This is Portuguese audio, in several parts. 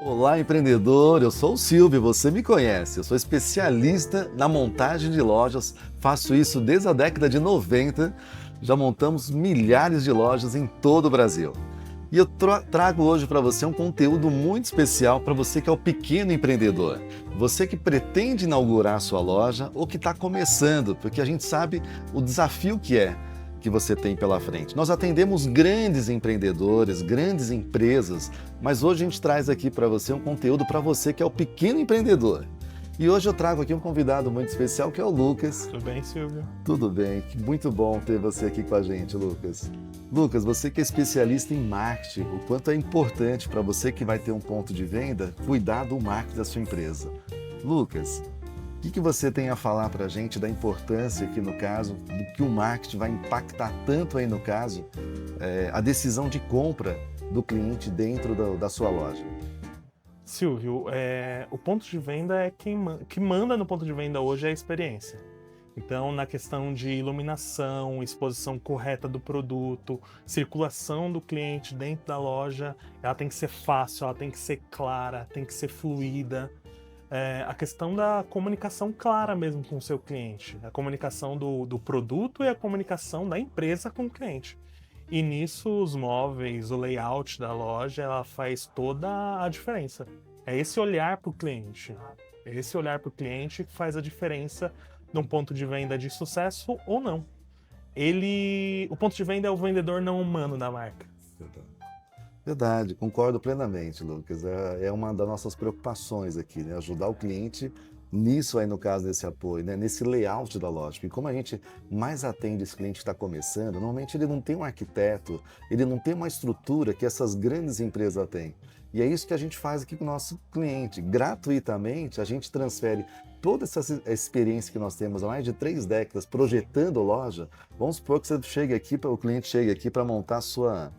Olá, empreendedor! Eu sou o Silvio, você me conhece. Eu sou especialista na montagem de lojas, faço isso desde a década de 90. Já montamos milhares de lojas em todo o Brasil. E eu trago hoje para você um conteúdo muito especial para você que é o pequeno empreendedor. Você que pretende inaugurar a sua loja ou que está começando, porque a gente sabe o desafio que você tem pela frente. Nós atendemos grandes empreendedores, grandes empresas, mas hoje a gente traz aqui para você um conteúdo para você que é o pequeno empreendedor. E hoje eu trago aqui um convidado muito especial que é o Lucas. Tudo bem, Silvio? Tudo bem, muito bom ter você aqui com a gente, Lucas. Lucas, você que é especialista em marketing, o quanto é importante para você que vai ter um ponto de venda, cuidar do marketing da sua empresa. Lucas, o que você tem a falar para a gente da importância aqui no caso, do que o marketing vai impactar tanto aí no caso, a decisão de compra do cliente dentro da sua loja? Silvio, o ponto de venda é que manda no ponto de venda hoje é a experiência. Então, na questão de iluminação, exposição correta do produto, circulação do cliente dentro da loja, ela tem que ser fácil, ela tem que ser clara, tem que ser fluida. A questão da comunicação clara mesmo com o seu cliente, a comunicação do produto e a comunicação da empresa com o cliente. E nisso, os móveis, o layout da loja, ela faz toda a diferença. É esse olhar para o cliente. É esse olhar para o cliente que faz a diferença de um ponto de venda de sucesso ou não. O ponto de venda é o vendedor não humano da marca. Verdade, concordo plenamente, Lucas. É uma das nossas preocupações aqui, né? Ajudar o cliente nisso aí, no caso desse apoio, né? Nesse layout da loja. E como a gente mais atende esse cliente que está começando, normalmente ele não tem um arquiteto, ele não tem uma estrutura que essas grandes empresas têm. E é isso que a gente faz aqui com o nosso cliente. Gratuitamente, a gente transfere toda essa experiência que nós temos há mais de 3 décadas projetando loja. Vamos supor que o cliente chegue aqui para montar sua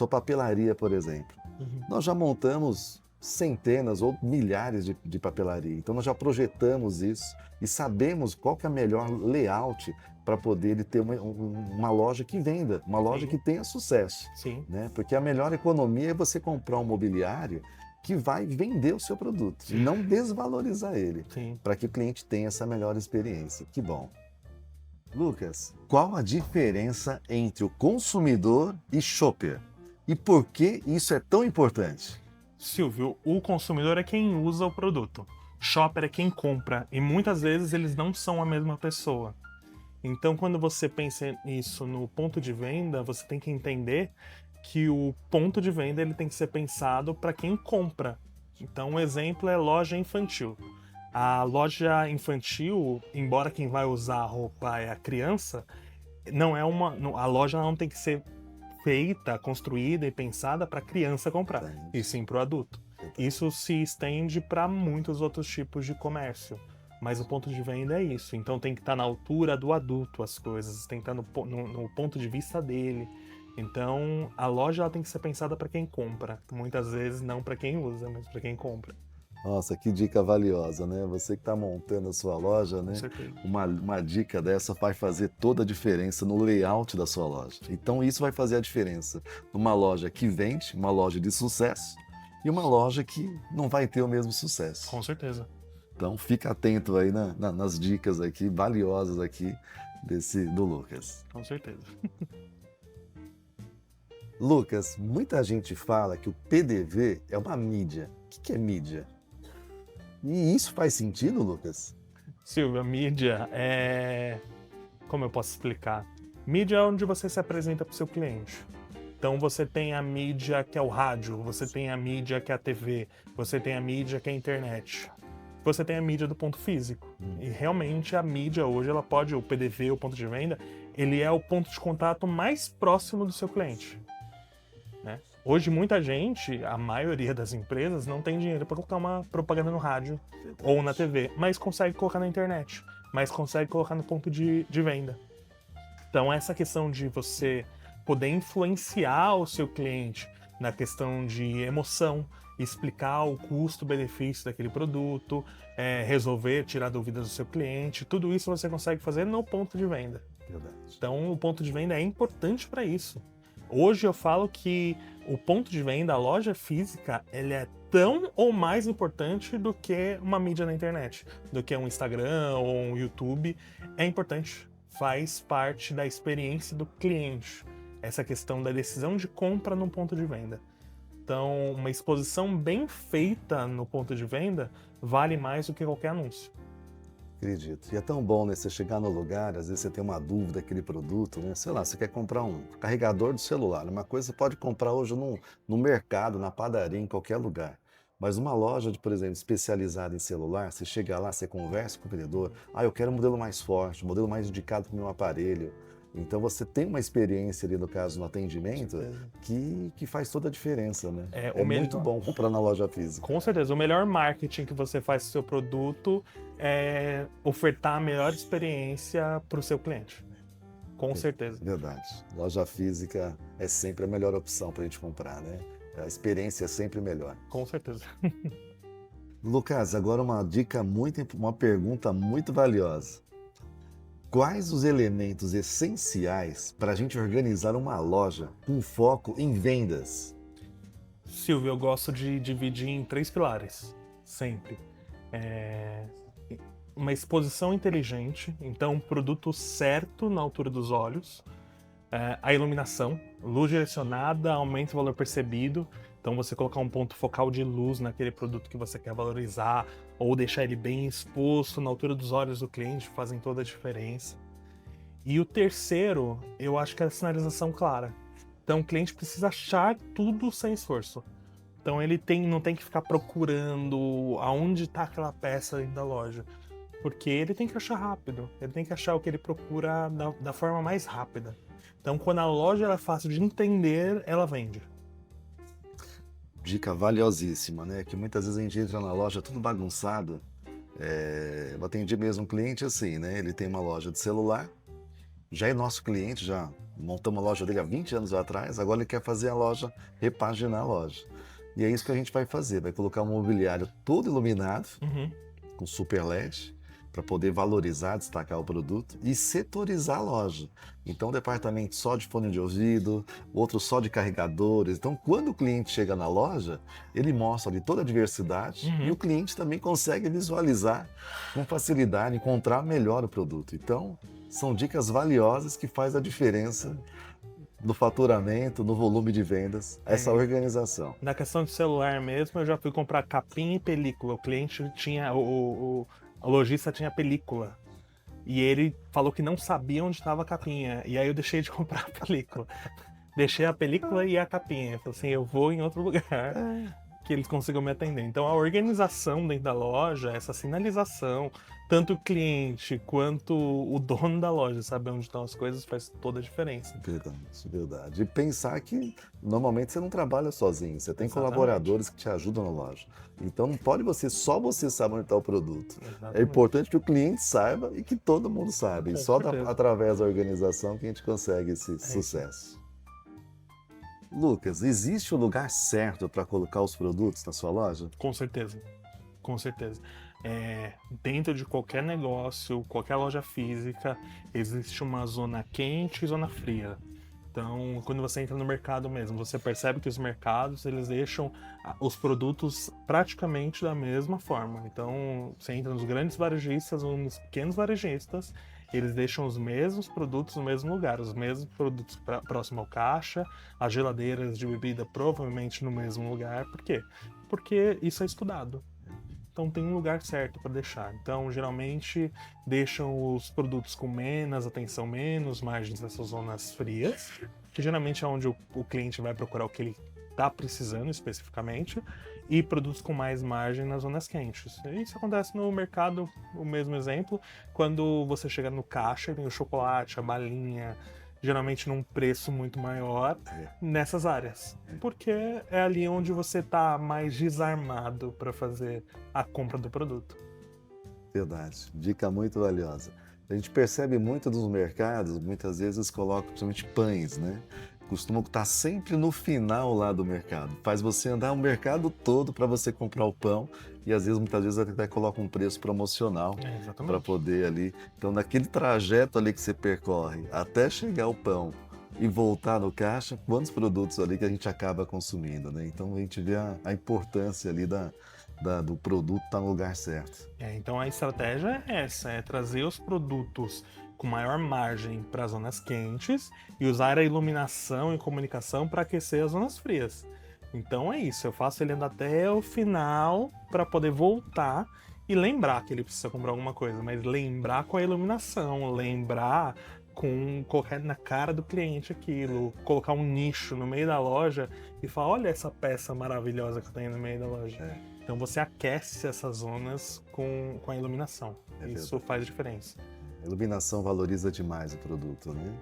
papelaria, por exemplo. Uhum. Nós já montamos centenas ou milhares de papelaria. Então nós já projetamos isso e sabemos qual que é a melhor layout para poder ele ter uma loja que venda, uma loja que tenha sucesso. Sim. Né? Porque a melhor economia é você comprar um mobiliário que vai vender o seu produto e não desvalorizar ele, para que o cliente tenha essa melhor experiência. Que bom. Lucas, qual a diferença entre o consumidor e shopper? E por que isso é tão importante? Silvio, o consumidor é quem usa o produto. Shopper é quem compra. E muitas vezes eles não são a mesma pessoa. Então, quando você pensa nisso no ponto de venda, você tem que entender que o ponto de venda ele tem que ser pensado para quem compra. Então, um exemplo é loja infantil. A loja infantil, embora quem vai usar a roupa é a criança, a loja não tem que ser feita, construída e pensada para a criança comprar, e sim para o adulto. Isso se estende para muitos outros tipos de comércio. Mas o ponto de venda é isso. Então tem que estar na altura do adulto as coisas, tem que estar no ponto de vista dele. Então a loja ela tem que ser pensada para quem compra. Muitas vezes não para quem usa, mas para quem compra. Nossa, que dica valiosa, né? Você que está montando a sua loja, né? Com certeza. Uma dica dessa vai fazer toda a diferença no layout da sua loja. Então isso vai fazer a diferença numa loja que vende, uma loja de sucesso, e uma loja que não vai ter o mesmo sucesso. Com certeza. Então fica atento aí nas dicas aqui, valiosas aqui do Lucas. Com certeza. Lucas, muita gente fala que o PDV é uma mídia. O que é mídia? E isso faz sentido, Lucas? Silvio, a mídia como eu posso explicar? Mídia é onde você se apresenta para o seu cliente. Então você tem a mídia que é o rádio, você tem a mídia que é a TV, você tem a mídia que é a internet. Você tem a mídia do ponto físico. E realmente a mídia hoje, o PDV, o ponto de venda, ele é o ponto de contato mais próximo do seu cliente. Né? Hoje muita gente, a maioria das empresas, não tem dinheiro para colocar uma propaganda no rádio ou na TV, mas consegue colocar na internet, mas consegue colocar no ponto de venda. Então essa questão de você poder influenciar o seu cliente na questão de emoção, explicar o custo-benefício daquele produto, resolver, tirar dúvidas do seu cliente, tudo isso você consegue fazer no ponto de venda. Verdade. Então o ponto de venda é importante para isso. Hoje eu falo que o ponto de venda, a loja física, ele é tão ou mais importante do que uma mídia na internet, do que um Instagram ou um YouTube. É importante, faz parte da experiência do cliente, essa questão da decisão de compra no ponto de venda. Então, uma exposição bem feita no ponto de venda vale mais do que qualquer anúncio. Acredito. E é tão bom, né? Você chegar no lugar, às vezes você tem uma dúvida daquele produto, né? Sei lá, você quer comprar um carregador do celular. Uma coisa você pode comprar hoje no mercado, na padaria, em qualquer lugar. Mas uma loja, por exemplo, especializada em celular, você chega lá, você conversa com o vendedor. Ah, eu quero um modelo mais forte, um modelo mais indicado para o meu aparelho. Então você tem uma experiência ali, no caso, no atendimento, que faz toda a diferença, né? É muito bom comprar na loja física. Com certeza. O melhor marketing que você faz do seu produto é ofertar a melhor experiência para o seu cliente. Com certeza. Verdade. Loja física é sempre a melhor opção para a gente comprar, né? A experiência é sempre melhor. Com certeza. Lucas, agora uma pergunta muito valiosa. Quais os elementos essenciais para a gente organizar uma loja com foco em vendas? Silvio, eu gosto de dividir em 3 pilares, sempre. Uma exposição inteligente, então um produto certo na altura dos olhos. A iluminação, luz direcionada, aumenta o valor percebido. Então você colocar um ponto focal de luz naquele produto que você quer valorizar ou deixar ele bem exposto na altura dos olhos do cliente fazem toda a diferença. E o terceiro, eu acho que é a sinalização clara. Então o cliente precisa achar tudo sem esforço. Então ele não tem que ficar procurando aonde está aquela peça dentro da loja. Porque ele tem que achar rápido, ele tem que achar o que ele procura da forma mais rápida. Então quando a loja é fácil de entender, ela vende. Dica valiosíssima, né? Que muitas vezes a gente entra na loja tudo bagunçado. Eu atendi mesmo um cliente assim, né? Ele tem uma loja de celular, já é nosso cliente, já montamos a loja dele há 20 anos atrás, agora ele quer fazer a loja, repaginar a loja. E é isso que a gente vai fazer, vai colocar um mobiliário todo iluminado, com super LED, para poder valorizar, destacar o produto e setorizar a loja. Então, um departamento só de fone de ouvido, outro só de carregadores. Então, quando o cliente chega na loja, ele mostra ali toda a diversidade e o cliente também consegue visualizar com facilidade, encontrar melhor o produto. Então, são dicas valiosas que fazem a diferença no faturamento, no volume de vendas, essa organização. Na questão de celular mesmo, eu já fui comprar capinha e película. O cliente tinha... O lojista tinha película. E ele falou que não sabia onde estava a capinha. E aí eu deixei de comprar a película. Deixei a película e a capinha. Eu falei assim, eu vou em outro lugar que eles consigam me atender. Então a organização dentro da loja, essa sinalização, tanto o cliente quanto o dono da loja saber onde estão as coisas faz toda a diferença. Verdade, verdade. E pensar que normalmente você não trabalha sozinho, você tem colaboradores que te ajudam na loja. Então não pode só você sabe onde está o produto. Exatamente. É importante que o cliente saiba e que todo mundo saiba. E só através da organização que a gente consegue esse sucesso. Lucas, existe o lugar certo para colocar os produtos na sua loja? Com certeza, com certeza. Dentro de qualquer negócio, qualquer loja física, existe uma zona quente e zona fria. Então, quando você entra no mercado mesmo, você percebe que os mercados, eles deixam os produtos praticamente da mesma forma. Então, você entra nos grandes varejistas ou nos pequenos varejistas, eles deixam os mesmos produtos no mesmo lugar, os mesmos produtos próximo ao caixa, as geladeiras de bebida provavelmente no mesmo lugar. Por quê? Porque isso é estudado. Então tem um lugar certo para deixar. Então geralmente deixam os produtos com menos atenção, menos margens nessas zonas frias, que geralmente é onde o cliente vai procurar o que ele está precisando especificamente, e produtos com mais margem nas zonas quentes. Isso acontece no mercado, o mesmo exemplo, quando você chega no caixa e tem o chocolate, a balinha, geralmente num preço muito maior nessas áreas. Porque é ali onde você está mais desarmado para fazer a compra do produto. Verdade. Dica muito valiosa. A gente percebe muito nos mercados, muitas vezes colocam principalmente pães, né? Costumam estar sempre no final lá do mercado. Faz você andar o mercado todo para você comprar o pão e às vezes, muitas vezes até coloca um preço promocional para poder ali. Então, naquele trajeto ali que você percorre até chegar o pão e voltar no caixa, quantos produtos ali que a gente acaba consumindo, né? Então a gente vê a importância ali do produto estar no lugar certo. Então a estratégia é essa, é trazer os produtos com maior margem para as zonas quentes e usar a iluminação e comunicação para aquecer as zonas frias. Então é isso, eu faço ele andar até o final para poder voltar e lembrar que ele precisa comprar alguma coisa, mas lembrar com a iluminação, lembrar com colocar na cara do cliente aquilo, colocar um nicho no meio da loja e falar, olha essa peça maravilhosa que tem no meio da loja. Então você aquece essas zonas com a iluminação. Isso faz diferença. A iluminação valoriza demais o produto, né?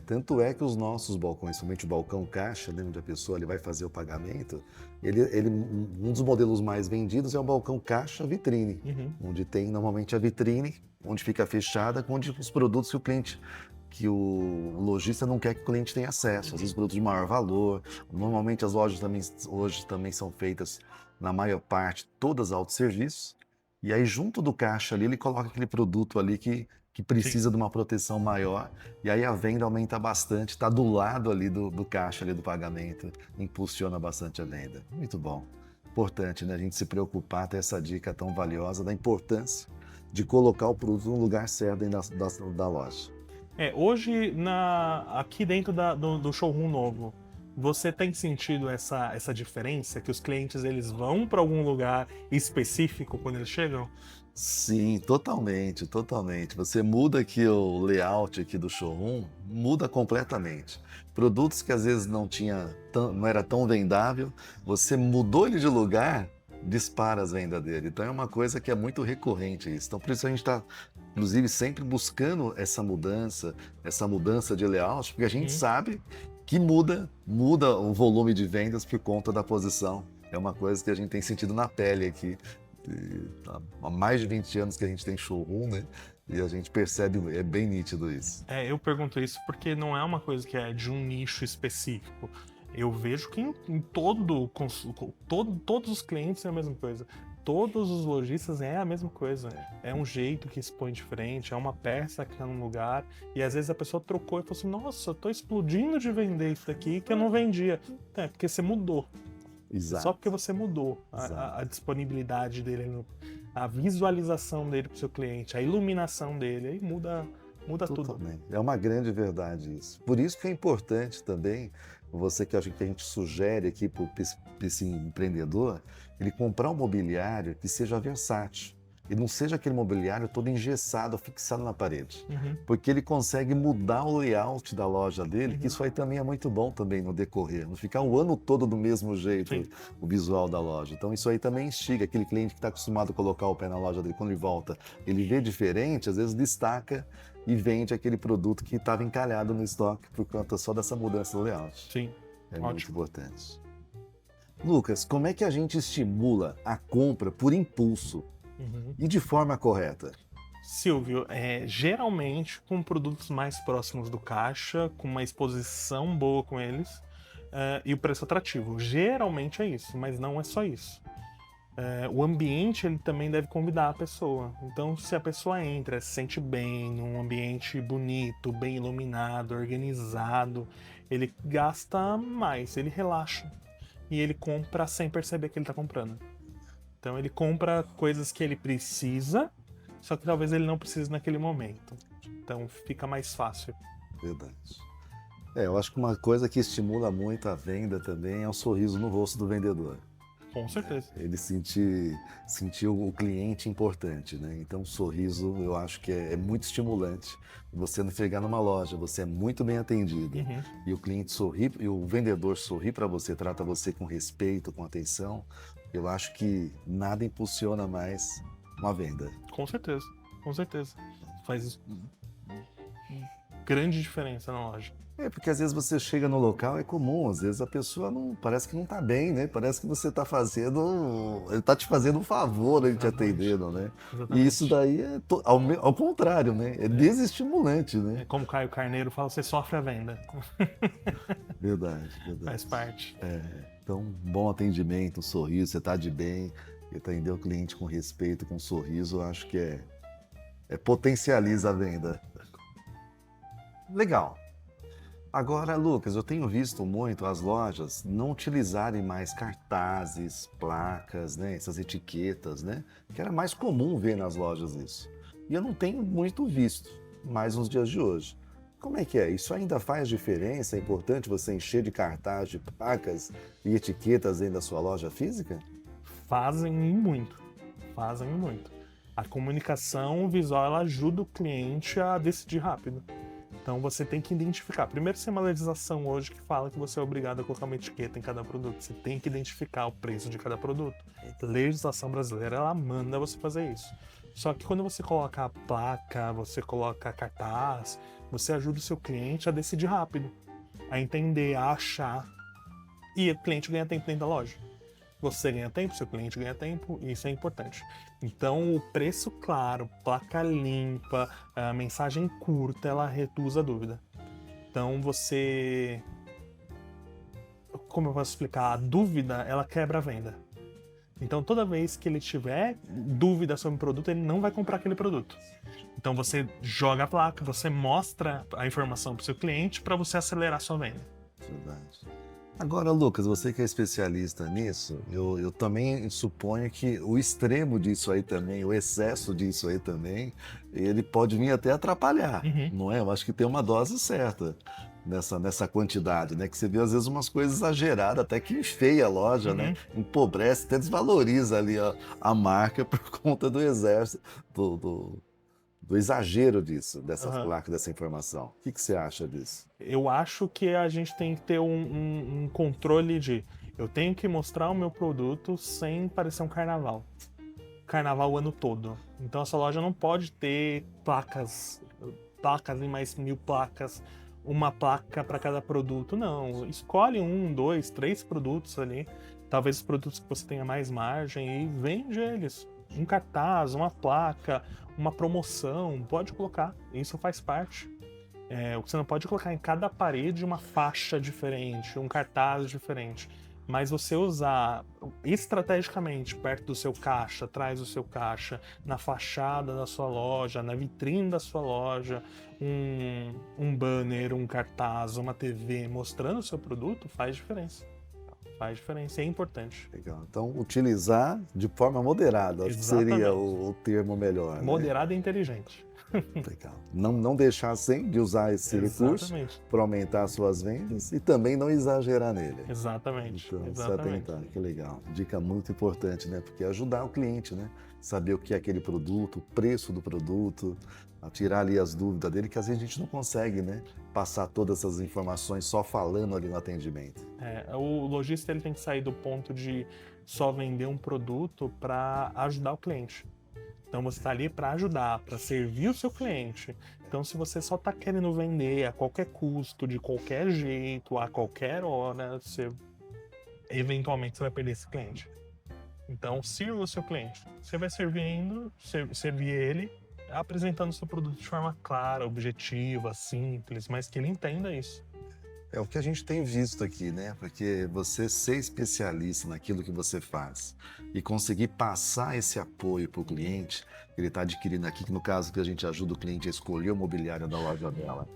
Tanto é que os nossos balcões, somente o balcão caixa, né, onde a pessoa vai fazer o pagamento, um dos modelos mais vendidos é o balcão caixa vitrine, onde tem normalmente a vitrine, onde fica fechada, onde os produtos que o lojista não quer que o cliente tenha acesso, às vezes produtos de maior valor. Normalmente as lojas hoje também são feitas, na maior parte, todas autosserviços, e aí junto do caixa ali ele coloca aquele produto ali que precisa de uma proteção maior, e aí a venda aumenta bastante, está do lado ali do caixa ali do pagamento, impulsiona bastante a venda. Muito bom. Importante, né? A gente se preocupar, ter essa dica tão valiosa da importância de colocar o produto no lugar certo dentro da loja. Hoje, aqui dentro do showroom novo, você tem sentido essa diferença? Que os clientes eles vão para algum lugar específico quando eles chegam? Sim, totalmente, totalmente. Você muda aqui o layout aqui do showroom, muda completamente. Produtos que às vezes não era tão vendável, você mudou ele de lugar, dispara as vendas dele. Então é uma coisa que é muito recorrente isso. Então por isso a gente está, inclusive, sempre buscando essa mudança de layout, porque a gente sabe que muda o volume de vendas por conta da posição. É uma coisa que a gente tem sentido na pele aqui. Há mais de 20 anos que a gente tem showroom, né? E a gente percebe, é bem nítido isso. Eu pergunto isso porque não é uma coisa que é de um nicho específico. Eu vejo que em todos os clientes é a mesma coisa. Todos os lojistas é a mesma coisa. É um jeito que expõe diferente, é uma peça que tá num lugar, e às vezes a pessoa trocou e falou assim, nossa, eu tô explodindo de vender isso daqui que eu não vendia. Porque você mudou. Exato. Só porque você mudou a disponibilidade dele, a visualização dele para o seu cliente, a iluminação dele, aí muda tudo. É uma grande verdade isso. Por isso que é importante também, você que acha que a gente sugere aqui para esse empreendedor, ele comprar um mobiliário que seja versátil. E não seja aquele mobiliário todo engessado, fixado na parede. Porque ele consegue mudar o layout da loja dele, que isso aí também é muito bom também no decorrer. Não ficar o ano todo do mesmo jeito o visual da loja. Então isso aí também instiga aquele cliente que está acostumado a colocar o pé na loja dele, quando ele volta, ele vê diferente, às vezes destaca e vende aquele produto que estava encalhado no estoque por conta só dessa mudança do layout. Sim, muito importante. Lucas, como é que a gente estimula a compra por impulso? E de forma correta? Silvio, geralmente com produtos mais próximos do caixa, com uma exposição boa com eles e o preço atrativo. Geralmente é isso, mas não é só isso. O ambiente ele também deve convidar a pessoa. Então, se a pessoa entra, se sente bem, num ambiente bonito, bem iluminado, organizado, ele gasta mais, ele relaxa. E ele compra sem perceber que ele está comprando. Então ele compra coisas que ele precisa, só que talvez ele não precise naquele momento. Então fica mais fácil. Verdade. Eu acho que uma coisa que estimula muito a venda também é o sorriso no rosto do vendedor. Com certeza. Ele sentir o cliente importante, né? Então o sorriso eu acho que é muito estimulante. Você não chegar numa loja, você é muito bem atendido e o cliente sorri, e o vendedor sorri para você, trata você com respeito, com atenção. Eu acho que nada impulsiona mais uma venda. Com certeza, com certeza. Faz grande diferença na loja. Porque às vezes você chega no local, é comum, às vezes a pessoa parece que não está bem, né? Parece que você está ele está te fazendo um favor, ele te atendendo, né? Exatamente. E isso daí é ao contrário, né? É desestimulante, né? Como Caio Carneiro fala, você sofre a venda. Verdade. Faz parte. Então, bom atendimento, um sorriso, você está de bem, atender o cliente com respeito, com um sorriso, eu acho que potencializa a venda. Legal. Agora, Lucas, eu tenho visto muito as lojas não utilizarem mais cartazes, placas, né, essas etiquetas, né, que era mais comum ver nas lojas isso. E eu não tenho muito visto, mais nos dias de hoje. Como é que é? Isso ainda faz diferença? É importante você encher de cartaz, de placas e etiquetas dentro da sua loja física? Fazem e muito. Fazem e muito. A comunicação visual ela ajuda o cliente a decidir rápido. Então você tem que identificar. Primeiro, tem uma legislação hoje que fala que você é obrigado a colocar uma etiqueta em cada produto. Você tem que identificar o preço de cada produto. A legislação brasileira ela manda você fazer isso. Só que quando você coloca a placa, você coloca cartaz, você ajuda o seu cliente a decidir rápido, a entender, a achar. E o cliente ganha tempo dentro da loja. Você ganha tempo, seu cliente ganha tempo, e isso é importante. Então, o preço claro, placa limpa, a mensagem curta, ela reduz a dúvida. Então, você... Como eu posso explicar? A dúvida, ela quebra a venda. Então, toda vez que ele tiver dúvida sobre o produto, ele não vai comprar aquele produto. Então, você joga a placa, você mostra a informação para o seu cliente para você acelerar a sua venda. Verdade. Agora, Lucas, você que é especialista nisso, eu também suponho que o extremo disso aí também, o excesso disso aí também, ele pode vir até atrapalhar, não é? Eu acho que tem uma dose certa nessa quantidade, né? Que você vê às vezes umas coisas exageradas, até que enfeia a loja, né? Empobrece, até desvaloriza ali a marca por conta do exército, do exagero disso, dessa placa, dessa informação. O que você acha disso? Eu acho que a gente tem que ter um controle de... Eu tenho que mostrar o meu produto sem parecer um carnaval. Carnaval o ano todo. Então essa loja não pode ter placas e mais 1000 placas, uma placa para cada produto. Não, escolhe 1, 2, 3 produtos ali. Talvez os produtos que você tenha mais margem e vende eles. Um cartaz, uma placa, uma promoção, pode colocar. Isso faz parte. O que você não pode colocar em cada parede uma faixa diferente, um cartaz diferente. Mas você usar estrategicamente perto do seu caixa, atrás do seu caixa, na fachada da sua loja, na vitrine da sua loja, um banner, um cartaz, uma TV mostrando o seu produto, faz diferença. Faz diferença, é importante. Legal. Então, utilizar de forma moderada, acho que seria o termo melhor. Né? Moderada e inteligente. Legal. Não deixar de usar esse recurso para aumentar as suas vendas e também não exagerar nele. Exatamente. Então, se atentar, que legal. Dica muito importante, né? Porque ajudar o cliente, né? Saber o que é aquele produto, o preço do produto, a tirar ali as dúvidas dele, que às vezes a gente não consegue, né? Passar todas essas informações só falando ali no atendimento. O lojista ele tem que sair do ponto de só vender um produto para ajudar o cliente. Então você está ali para ajudar, para servir o seu cliente. Então se você só está querendo vender a qualquer custo, de qualquer jeito, a qualquer hora, eventualmente você vai perder esse cliente. Então sirva o seu cliente. Você vai servir ele, apresentando o seu produto de forma clara, objetiva, simples, mas que ele entenda isso. É o que a gente tem visto aqui, né? Porque você ser especialista naquilo que você faz e conseguir passar esse apoio para o cliente, que ele está adquirindo aqui, que no caso que a gente ajuda o cliente a escolher o mobiliário da loja dela,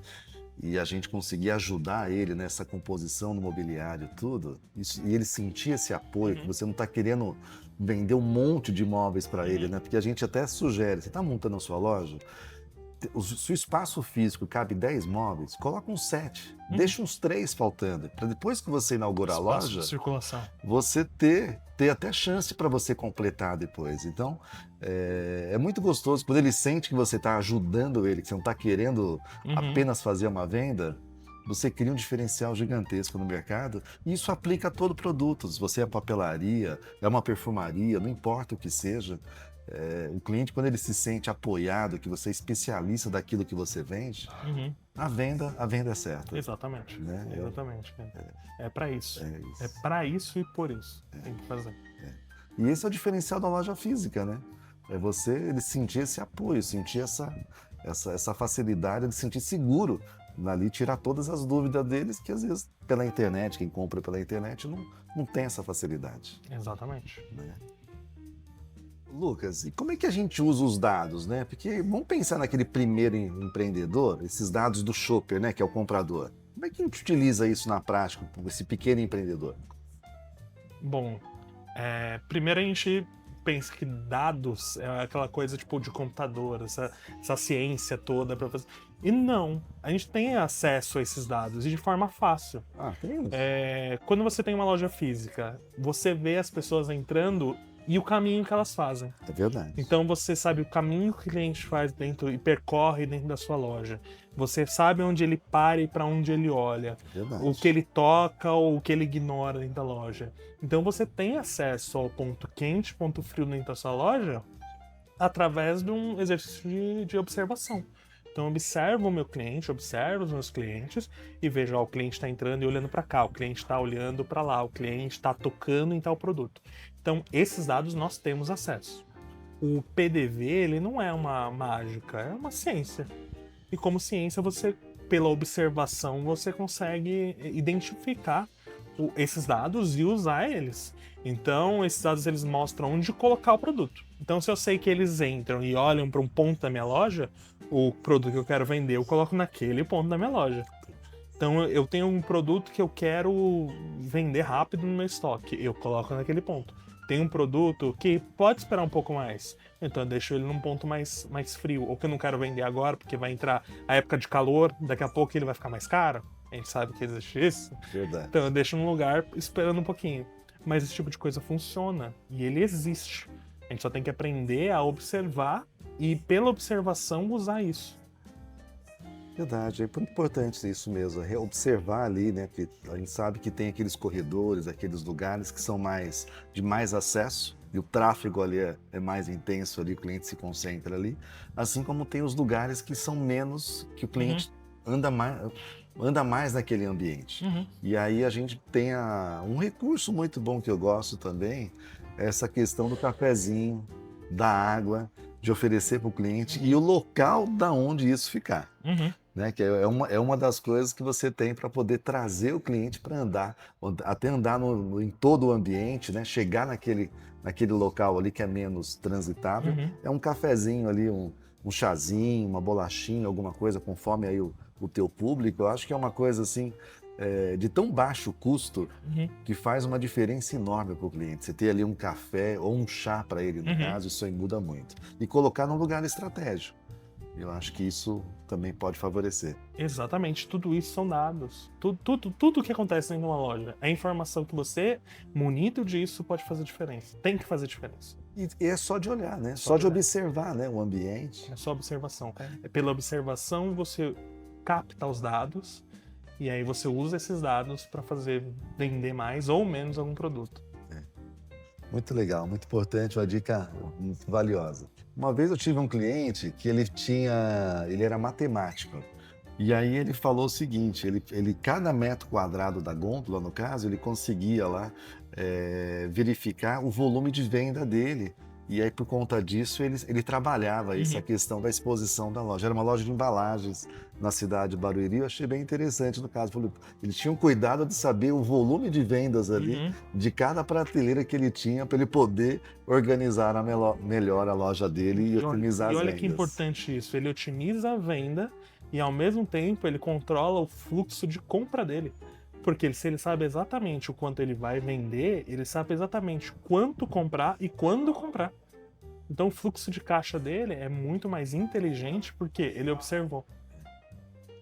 e a gente conseguir ajudar ele nessa composição do mobiliário, tudo, e ele sentir esse apoio, que você não está querendo vender um monte de imóveis para ele, né? Porque a gente até sugere, você está montando a sua loja, se o espaço físico cabe 10 móveis, coloca uns 7, deixa uns 3 faltando, para depois que você inaugurar a loja, de circulação. Você ter até chance para você completar depois. Então, é muito gostoso quando ele sente que você está ajudando ele, que você não está querendo apenas fazer uma venda, você cria um diferencial gigantesco no mercado e isso aplica a todo produto. Se você é papelaria, é uma perfumaria, não importa o que seja, o cliente, quando ele se sente apoiado, que você é especialista daquilo que você vende, a venda é certa. Exatamente. Né? Exatamente. É para isso. É para isso e por isso. Tem que fazer. E esse é o diferencial da loja física, né? É ele sentir esse apoio, sentir essa facilidade de sentir seguro ali, tirar todas as dúvidas deles, que às vezes pela internet, quem compra pela internet não tem essa facilidade. Exatamente. Né? Lucas, e como é que a gente usa os dados, né? Porque vamos pensar naquele primeiro empreendedor, esses dados do shopper, né, que é o comprador. Como Como é que a gente utiliza isso na prática, esse pequeno empreendedor? Bom, primeiro a gente pensa que dados é aquela coisa tipo de computador, essa ciência toda para fazer. E não, a gente tem acesso a esses dados e de forma fácil. Tem. Quando você tem uma loja física, você vê as pessoas entrando e o caminho que elas fazem. É verdade. Então você sabe o caminho que o cliente faz dentro e percorre dentro da sua loja. Você sabe onde ele para e para onde ele olha. Verdade. O que ele toca ou o que ele ignora dentro da loja. Então você tem acesso ao ponto quente, ponto frio dentro da sua loja através de um exercício de observação. Então observo o meu cliente, observo os meus clientes e vejo, o cliente está entrando e olhando para cá, o cliente está olhando para lá, o cliente está tocando em tal produto. Então esses dados nós temos acesso. O PDV, ele não é uma mágica, é uma ciência. E como ciência, pela observação, você consegue identificar esses dados e usar eles. Então, esses dados eles mostram onde colocar o produto. Então, se eu sei que eles entram e olham para um ponto da minha loja, o produto que eu quero vender, eu coloco naquele ponto da minha loja. Então, eu tenho um produto que eu quero vender rápido no meu estoque, eu coloco naquele ponto. Tem um produto que pode esperar um pouco mais, então eu deixo ele num ponto mais frio, ou que eu não quero vender agora, porque vai entrar a época de calor, daqui a pouco ele vai ficar mais caro. A gente sabe que existe isso. Verdade. Então eu deixo num lugar esperando um pouquinho. Mas esse tipo de coisa funciona e ele existe. A gente só tem que aprender a observar e, pela observação, usar isso. Verdade, é muito importante isso mesmo, observar ali, né? Porque a gente sabe que tem aqueles corredores, aqueles lugares que são de mais acesso e o tráfego ali é mais intenso ali, o cliente se concentra ali, assim como tem os lugares que são menos, que o cliente anda mais naquele ambiente. E aí a gente tem um recurso muito bom que eu gosto também, essa questão do cafezinho, da água, de oferecer para o cliente e o local da onde isso ficar. Né? Que é uma das coisas que você tem para poder trazer o cliente para andar, até andar em todo o ambiente, né? Chegar naquele local ali que é menos transitável. É um cafezinho ali, um chazinho, uma bolachinha, alguma coisa, conforme aí o teu público. Eu acho que é uma coisa assim, de tão baixo custo, que faz uma diferença enorme para o cliente. Você ter ali um café ou um chá para ele, no caso, isso aí muda muito. E colocar num lugar estratégico. Eu acho que isso também pode favorecer. Exatamente, tudo isso são dados. Tudo que acontece dentro de uma loja é informação que você, munido disso, pode fazer diferença. Tem que fazer diferença. E é só de olhar, né? Só de observar, né? O ambiente. É só observação. Pela observação, você capta os dados e aí você usa esses dados para fazer vender mais ou menos algum produto. Muito legal, muito importante, uma dica muito valiosa. Uma vez eu tive um cliente que ele era matemático. E aí ele falou o seguinte, cada metro quadrado da gôndola, no caso, ele conseguia lá verificar o volume de venda dele. E aí, por conta disso, ele trabalhava essa questão da exposição da loja. Era uma loja de embalagens na cidade de Barueri. Eu achei bem interessante no caso. Eles tinham cuidado de saber o volume de vendas ali, de cada prateleira que ele tinha, para ele poder organizar melhor a loja dele e otimizar as vendas. E olha que importante isso. Ele otimiza a venda e, ao mesmo tempo, ele controla o fluxo de compra dele. Porque se ele sabe exatamente o quanto ele vai vender, ele sabe exatamente quanto comprar e quando comprar. Então o fluxo de caixa dele é muito mais inteligente porque ele observou.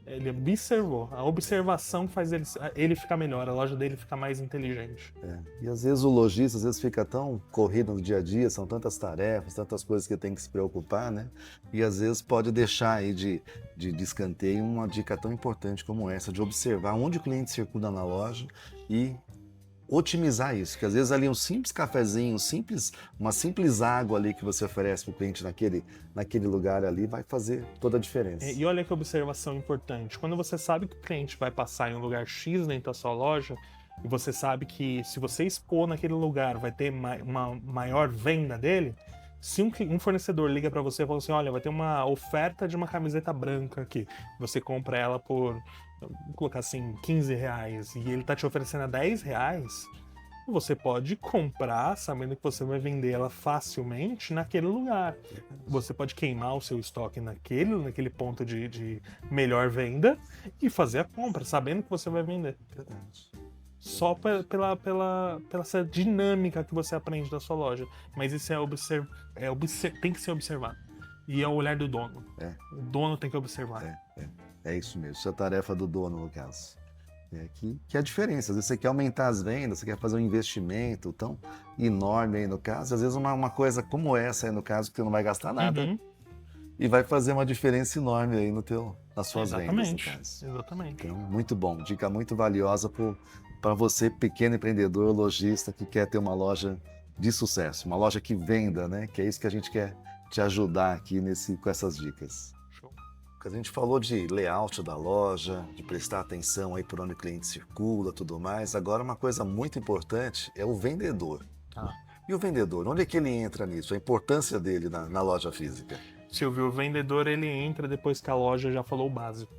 Ele observou. A observação faz ele ficar melhor, a loja dele fica mais inteligente. E às vezes o lojista fica tão corrido no dia a dia, são tantas tarefas, tantas coisas que tem que se preocupar, né? E às vezes pode deixar aí de escanteio uma dica tão importante como essa, de observar onde o cliente circula na loja e otimizar isso, que às vezes ali um simples cafezinho, uma simples água ali que você oferece para o cliente naquele lugar ali vai fazer toda a diferença. E olha que observação importante, quando você sabe que o cliente vai passar em um lugar X dentro da sua loja, e você sabe que se você expor naquele lugar vai ter uma maior venda dele, se um fornecedor liga para você e fala assim, olha, vai ter uma oferta de uma camiseta branca aqui, você compra ela por, vou colocar assim, R$15, e ele tá te oferecendo a R$10, Você pode comprar sabendo que você vai vender ela facilmente naquele lugar. Você pode queimar o seu estoque naquele ponto de melhor venda e fazer a compra, sabendo que você vai vender. Verdade. Só pela essa dinâmica que você aprende da sua loja. Mas isso tem que ser observado. E é o olhar do dono. O dono tem que observar. É isso mesmo. Isso é a tarefa do dono, no caso. Que é a diferença. Às vezes você quer aumentar as vendas, você quer fazer um investimento tão enorme aí no caso. Às vezes uma coisa como essa aí no caso, que você não vai gastar nada. Uhum. E vai fazer uma diferença enorme aí nas suas vendas, no caso. Exatamente. Então, muito bom. Dica muito valiosa para você, pequeno empreendedor, lojista, que quer ter uma loja de sucesso. Uma loja que venda, né? Que é isso que a gente quer te ajudar aqui com essas dicas. A gente falou de layout da loja, de prestar atenção aí por onde o cliente circula, tudo mais. Agora, uma coisa muito importante é o vendedor. E o vendedor, onde é que ele entra nisso? A importância dele na loja física? Silvio, o vendedor ele entra depois que a loja já falou o básico.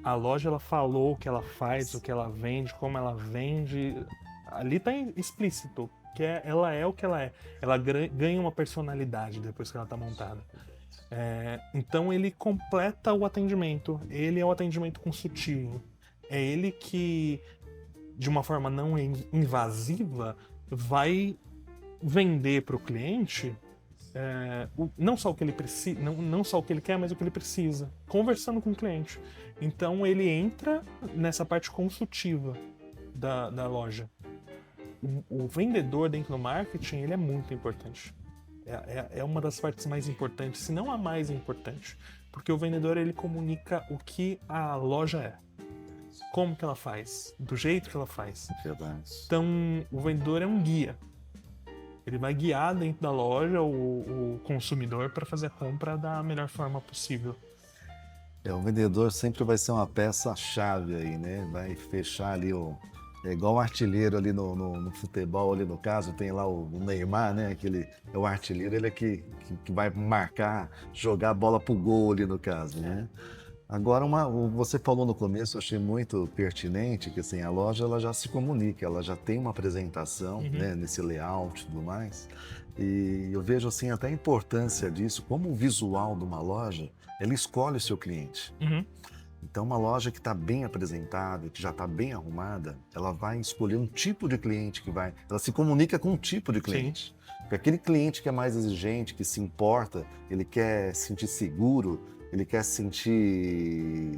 A loja ela falou o que ela faz, o que ela vende, como ela vende. Ali está explícito que ela é o que ela é. Ela ganha uma personalidade depois que ela está montada. Então ele completa o atendimento. Ele é o atendimento consultivo. É ele que, de uma forma não invasiva, vai vender para o cliente não só o que ele precisa, não só o que ele quer, mas o que ele precisa, conversando com o cliente. Então ele entra nessa parte consultiva da loja. O vendedor dentro do marketing ele é muito importante. É uma das partes mais importantes, se não a mais importante, porque o vendedor ele comunica o que a loja é, como que ela faz, do jeito que ela faz. Verdade. Então o vendedor é um guia. Ele vai guiar dentro da loja o consumidor para fazer a compra da melhor forma possível. O vendedor sempre vai ser uma peça-chave aí, né? Vai fechar ali é igual o artilheiro ali no futebol, ali no caso, tem lá o Neymar, né? É o artilheiro, ele é que vai marcar, jogar a bola pro gol ali no caso, né? Agora, você falou no começo, eu achei muito pertinente, que assim, a loja ela já se comunica, ela já tem uma apresentação, né, nesse layout e tudo mais. E eu vejo assim, até a importância disso, como o visual de uma loja, ela escolhe o seu cliente. Então, uma loja que está bem apresentada, que já está bem arrumada, ela vai escolher um tipo de cliente ela se comunica com um tipo de cliente. Sim. Porque aquele cliente que é mais exigente, que se importa, ele quer se sentir seguro, ele quer se sentir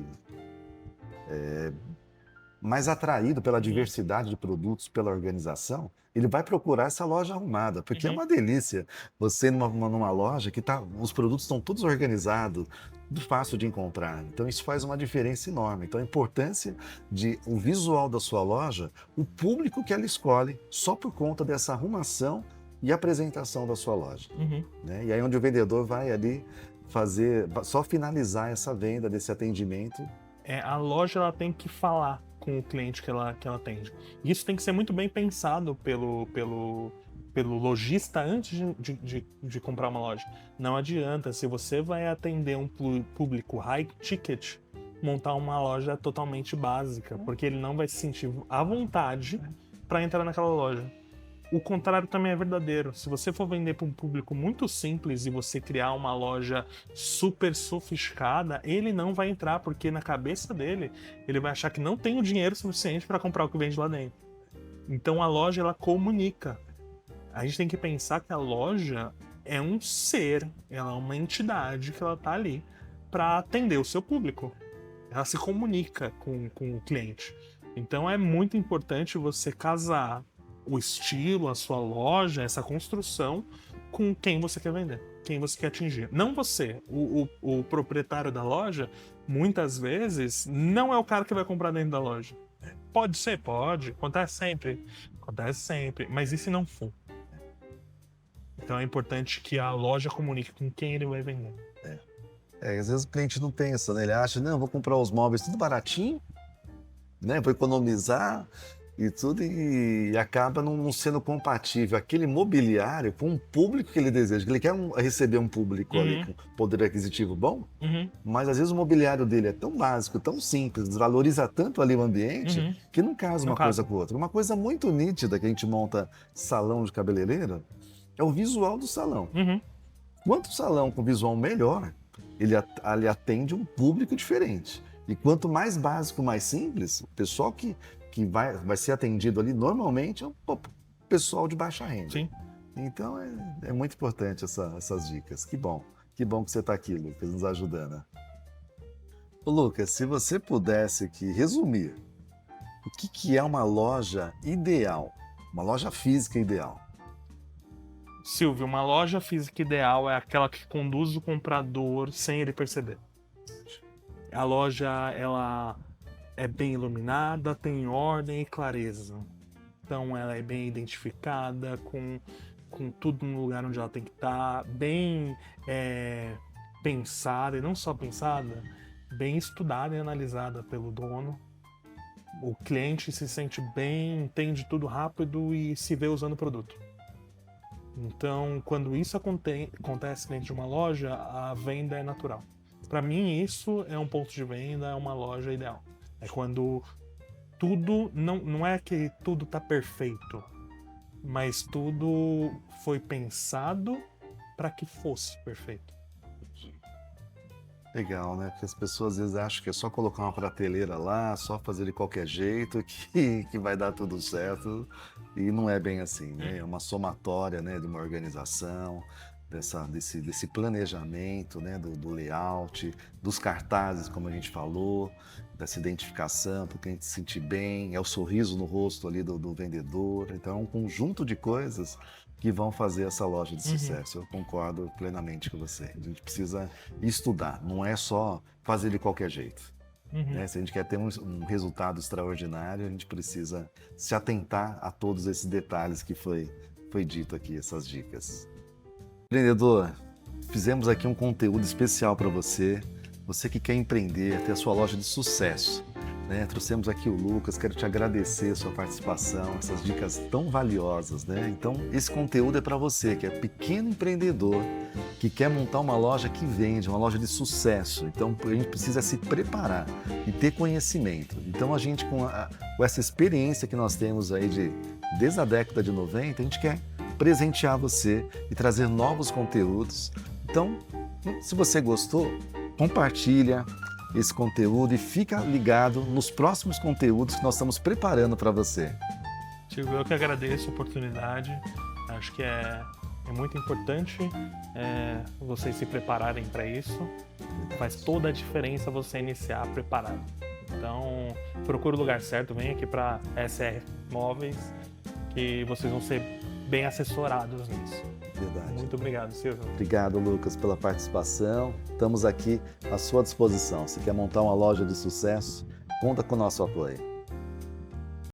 mais atraído pela diversidade de produtos, pela organização, ele vai procurar essa loja arrumada, porque é uma delícia você numa loja que os produtos estão todos organizados, fácil de encontrar. Então isso faz uma diferença enorme. Então a importância o visual da sua loja, o público que ela escolhe só por conta dessa arrumação e apresentação da sua loja. Né? E aí onde o vendedor vai ali só finalizar essa venda, desse atendimento. A loja ela tem que falar com o cliente que ela atende. Isso tem que ser muito bem pensado pelo lojista antes de comprar uma loja. Não adianta, se você vai atender um público high ticket, montar uma loja totalmente básica, porque ele não vai se sentir à vontade para entrar naquela loja. O contrário também é verdadeiro. Se você for vender para um público muito simples e você criar uma loja super sofisticada, ele não vai entrar, porque na cabeça dele, ele vai achar que não tem o dinheiro suficiente para comprar o que vende lá dentro. Então a loja, ela comunica. A gente tem que pensar que a loja é um ser, ela é uma entidade que ela tá ali para atender o seu público. Ela se comunica com o cliente. Então é muito importante você casar o estilo, a sua loja, essa construção com quem você quer vender, quem você quer atingir. Não você, o proprietário da loja, muitas vezes, não é o cara que vai comprar dentro da loja. Pode ser, pode, acontece sempre, mas e se não for? Então é importante que a loja comunique com quem ele vai vender. Às vezes o cliente não pensa, né? Ele acha, não, vou comprar os móveis tudo baratinho, né? Vou economizar. e tudo, e acaba não sendo compatível aquele mobiliário com o público que ele deseja. Ele quer receber um público ali Uhum, com poder aquisitivo bom, uhum, mas às vezes o mobiliário dele é tão básico, tão simples, desvaloriza tanto ali o ambiente, uhum. que não casa No uma coisa caso. com outra. Uma coisa muito nítida que a gente monta salão de cabeleireiro é o visual do salão. Uhum, Quanto salão com visual melhor, ele atende um público diferente. E quanto mais básico, mais simples, o pessoal que vai ser atendido ali normalmente é o pessoal de baixa renda. sim. Então é muito importante essas dicas. Que bom que você está aqui, Lucas, nos ajudando. Ô, Lucas, se você pudesse aqui resumir o que é uma loja ideal, uma loja física ideal. Silvio, uma loja física ideal é aquela que conduz o comprador sem ele perceber. A loja, ela é bem iluminada, tem ordem e clareza. Então ela é bem identificada, com tudo no lugar onde ela tem que estar, bem pensada, e não só pensada, bem estudada e analisada pelo dono. O cliente se sente bem, entende tudo rápido e se vê usando o produto. Então, quando isso acontece dentro de uma loja, a venda é natural. Para mim, isso é um ponto de venda, é uma loja ideal. É quando tudo, não é que tudo tá perfeito, mas tudo foi pensado para que fosse perfeito. Legal, né? Porque as pessoas às vezes acham que é só colocar uma prateleira lá, só fazer de qualquer jeito que vai dar tudo certo. E não é bem assim, né? É uma somatória, né, de uma organização, desse planejamento, né, do layout, dos cartazes, como a gente falou, dessa identificação, para o cliente se sentir bem, é o sorriso no rosto ali do vendedor. Então é um conjunto de coisas que vão fazer essa loja de sucesso. Eu concordo plenamente com você. A gente precisa estudar, não é só fazer de qualquer jeito. Uhum. Né? Se a gente quer ter um resultado extraordinário, a gente precisa se atentar a todos esses detalhes que foi dito aqui, essas dicas. Empreendedor, fizemos aqui um conteúdo especial para você, você que quer empreender, ter a sua loja de sucesso. Né? Trouxemos aqui o Lucas, quero te agradecer a sua participação, essas dicas tão valiosas. Né? Então, esse conteúdo é para você que é pequeno empreendedor, que quer montar uma loja que vende, uma loja de sucesso. Então, a gente precisa se preparar e ter conhecimento. Então, a gente, com essa experiência que nós temos aí desde a década de 90, a gente quer presentear você e trazer novos conteúdos. Então, se você gostou, compartilha esse conteúdo e fica ligado nos próximos conteúdos que nós estamos preparando para você. Silvio, eu que agradeço a oportunidade. Acho que é muito importante vocês se prepararem para isso. Faz toda a diferença você iniciar preparado. Então, procure o lugar certo, vem aqui para SR Móveis, que vocês vão ser bem assessorados nisso. Verdade. Muito obrigado, Silvio. Obrigado, Lucas, pela participação. Estamos aqui à sua disposição. Se quer montar uma loja de sucesso, conta com o nosso apoio.